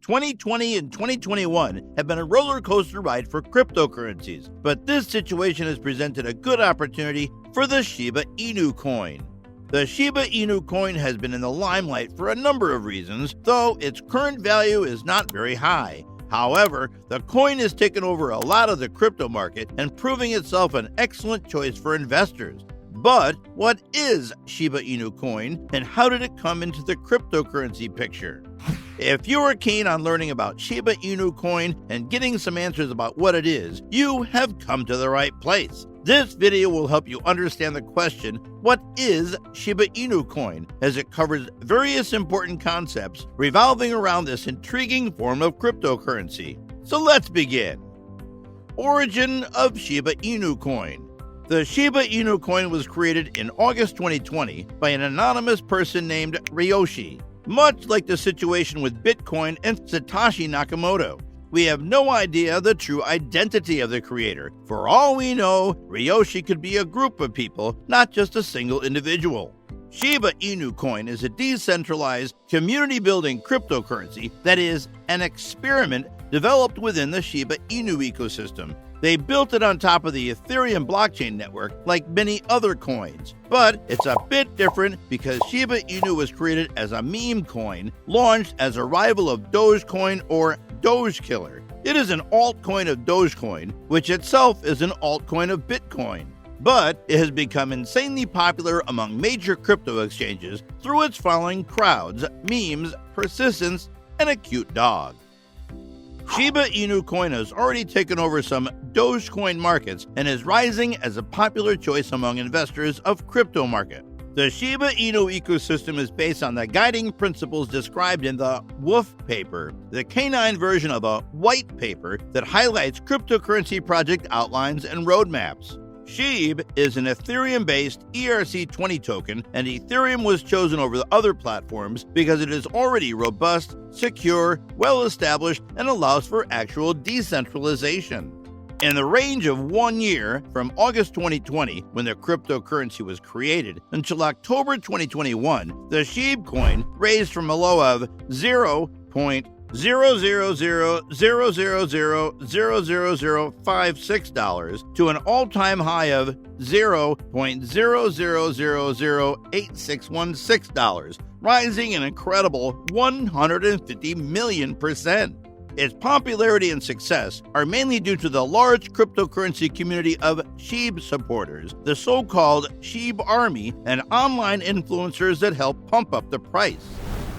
2020 and 2021 have been a roller coaster ride for cryptocurrencies, but this situation has presented a good opportunity for the Shiba Inu coin. The Shiba Inu coin has been in the limelight for a number of reasons, though its current value is not very high. However, the coin has taken over a lot of the crypto market and proving itself an excellent choice for investors. But what is Shiba Inu coin and how did it come into the cryptocurrency picture? If you are keen on learning about Shiba Inu coin and getting some answers about what it is, you have come to the right place. This video will help you understand the question, what is Shiba Inu coin, as it covers various important concepts revolving around this intriguing form of cryptocurrency. So let's begin. Origin of Shiba Inu coin. The Shiba Inu coin was created in August 2020 by an anonymous person named Ryoshi. Much like the situation with Bitcoin and Satoshi Nakamoto, we have no idea the true identity of the creator. For all we know, Ryoshi could be a group of people, not just a single individual. Shiba Inu coin is a decentralized, community-building cryptocurrency that is an experiment developed within the Shiba Inu ecosystem. They built it on top of the Ethereum blockchain network like many other coins. But it's a bit different because Shiba Inu was created as a meme coin, launched as a rival of Dogecoin or Doge Killer. It is an altcoin of Dogecoin, which itself is an altcoin of Bitcoin. But it has become insanely popular among major crypto exchanges through its following crowds, memes, persistence, and a cute dog. Shiba Inu coin has already taken over some Dogecoin markets and is rising as a popular choice among investors of crypto market. The Shiba Inu ecosystem is based on the guiding principles described in the Wolf paper, the canine version of a white paper that highlights cryptocurrency project outlines and roadmaps. SHIB is an Ethereum-based ERC20 token, and Ethereum was chosen over the other platforms because it is already robust, secure, well-established, and allows for actual decentralization. In the range of 1 year, from August 2020, when the cryptocurrency was created, until October 2021, the SHIB coin raised from a low of 0.00000000056 to an all-time high of $0.00008616, rising an incredible 150 million%. Its popularity and success are mainly due to the large cryptocurrency community of SHIB supporters, the so-called SHIB Army, and online influencers that help pump up the price.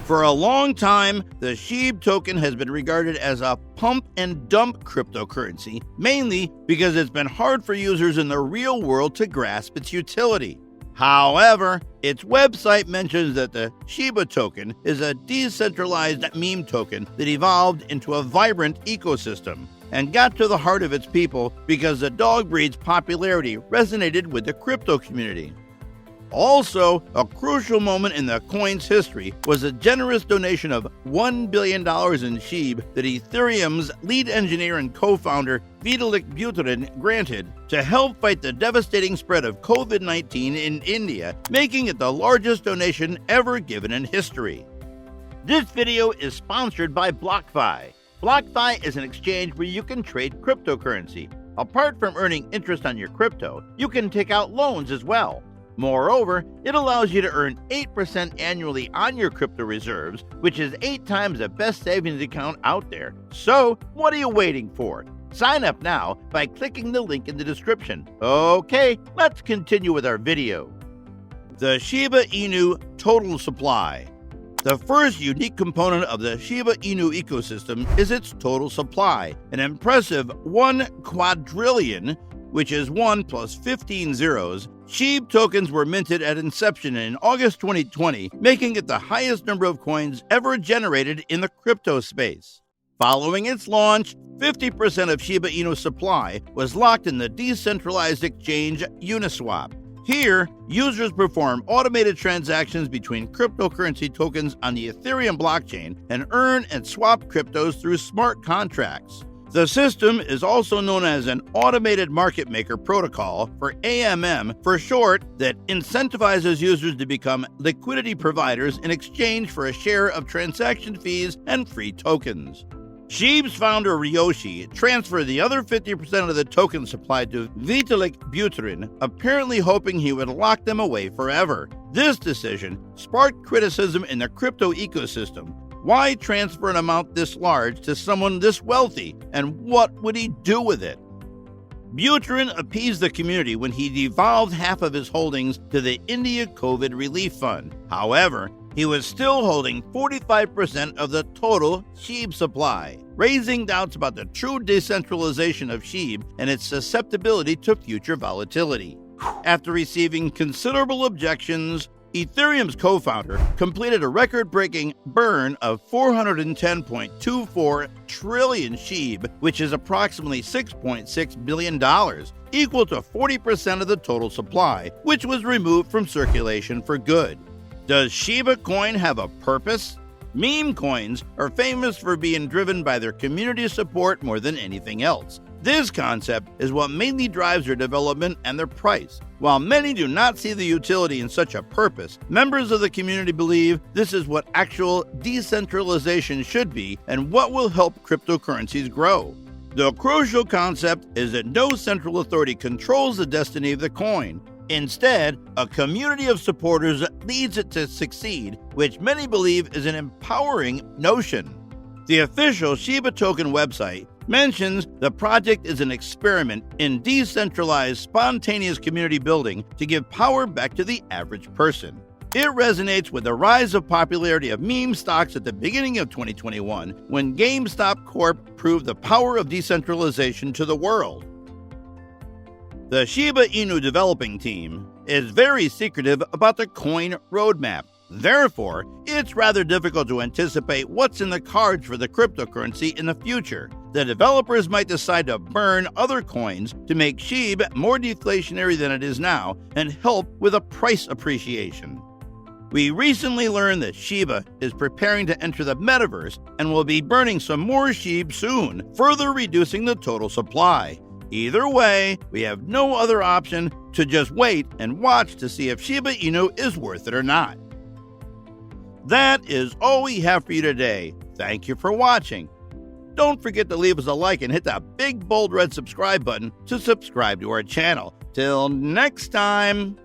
For a long time, the SHIB token has been regarded as a pump and dump cryptocurrency, mainly because it's been hard for users in the real world to grasp its utility. However, its website mentions that the Shiba token is a decentralized meme token that evolved into a vibrant ecosystem and got to the heart of its people because the dog breed's popularity resonated with the crypto community. Also, a crucial moment in the coin's history was a generous donation of $1 billion in SHIB that Ethereum's lead engineer and co-founder Vitalik Buterin granted to help fight the devastating spread of COVID-19 in India, making it the largest donation ever given in history. This video is sponsored by BlockFi. BlockFi is an exchange where you can trade cryptocurrency. Apart from earning interest on your crypto, you can take out loans as well. Moreover, it allows you to earn 8% annually on your crypto reserves, which is 8 times the best savings account out there. So, what are you waiting for? Sign up now by clicking the link in the description. Okay, let's continue with our video. The Shiba Inu total supply. The first unique component of the Shiba Inu ecosystem is its total supply, an impressive 1 quadrillion, which is 1 plus 15 zeros. SHIB tokens were minted at inception in August 2020, making it the highest number of coins ever generated in the crypto space. Following its launch, 50% of Shiba Inu's supply was locked in the decentralized exchange Uniswap. Here, users perform automated transactions between cryptocurrency tokens on the Ethereum blockchain and earn and swap cryptos through smart contracts. The system is also known as an Automated Market Maker Protocol, for AMM for short, that incentivizes users to become liquidity providers in exchange for a share of transaction fees and free tokens. Shiba's founder Ryoshi transferred the other 50% of the token supply to Vitalik Buterin, apparently hoping he would lock them away forever. This decision sparked criticism in the crypto ecosystem. Why transfer an amount this large to someone this wealthy, and what would he do with it? Buterin appeased the community when he devolved half of his holdings to the India COVID Relief Fund. However, he was still holding 45% of the total SHIB supply, raising doubts about the true decentralization of SHIB and its susceptibility to future volatility. After receiving considerable objections, Ethereum's co-founder completed a record-breaking burn of 410.24 trillion SHIB, which is approximately $6.6 billion, equal to 40% of the total supply, which was removed from circulation for good. Does Shiba Coin have a purpose? Meme coins are famous for being driven by their community support more than anything else. This concept is what mainly drives their development and their price. While many do not see the utility in such a purpose, members of the community believe this is what actual decentralization should be and what will help cryptocurrencies grow. The crucial concept is that no central authority controls the destiny of the coin. Instead, a community of supporters leads it to succeed, which many believe is an empowering notion. The official Shiba Token website mentions the project is an experiment in decentralized, spontaneous community building to give power back to the average person. It resonates with the rise of popularity of meme stocks at the beginning of 2021, when GameStop Corp proved the power of decentralization to the world. The Shiba Inu developing team is very secretive about the coin roadmap. Therefore, it's rather difficult to anticipate what's in the cards for the cryptocurrency in the future. The developers might decide to burn other coins to make SHIB more deflationary than it is now and help with a price appreciation. We recently learned that Shiba is preparing to enter the metaverse and will be burning some more SHIB soon, further reducing the total supply. Either way, we have no other option to just wait and watch to see if Shiba Inu is worth it or not. That is all we have for you today. Thank you for watching. Don't forget to leave us a like and hit that big bold red subscribe button to subscribe to our channel. Till next time.